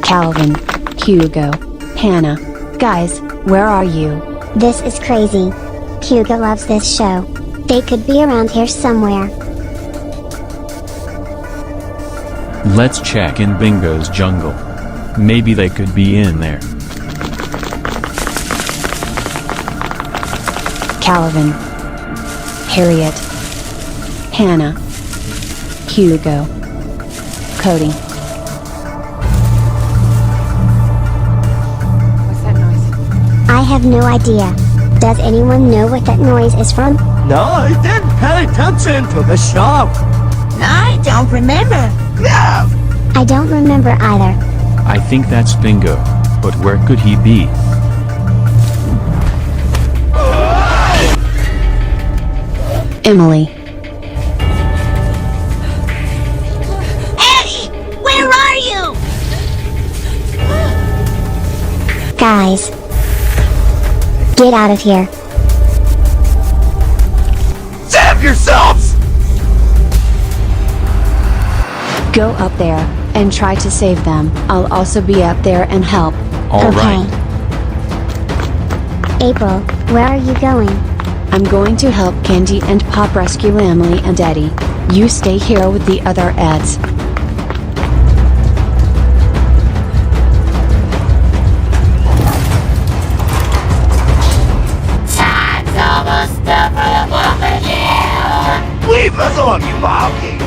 Calvin, Hugo, Hannah. Guys, where are you? This is crazy. Hugo loves this show. They could be around here somewhere. Let's check in Bingo's jungle. Maybe they could be in there. Calvin, Harriet, Hannah, Hugo, Cody. What's that noise? I have no idea. Does anyone know what that noise is from? No, I didn't pay attention to the show. I don't remember. No! I don't remember either. I think that's Bingo, but where could he be? Emily, Eddie, where are you? Guys, get out of here. Save yourselves! go up there, and try to save them. I'll also be up there and help. Alright. April, where are you going? I'm going to help Candy and Pop rescue Emily and Eddie. You stay here with the other Eds. Leave us alone, you monkey!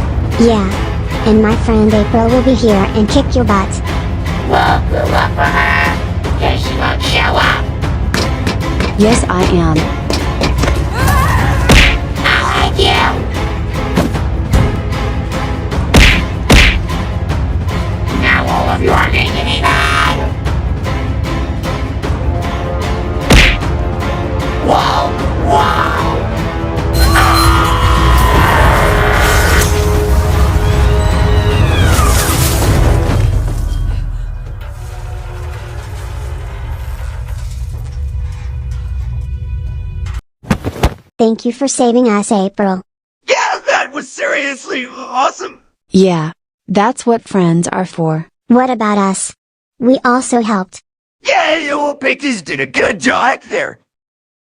Yeah, and my friend April will be here and kick your butt. We'll look for her. Guess she won't show up. Yes, I am. I like you. Now all of you are making me mad. Whoa, whoa. Thank you for saving us, April. Yeah, that was seriously awesome! Yeah. That's what friends are for. What about us? We also helped. Yeah, you little pictures did a good job there!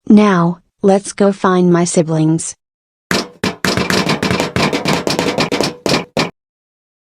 Now, let's go find my siblings.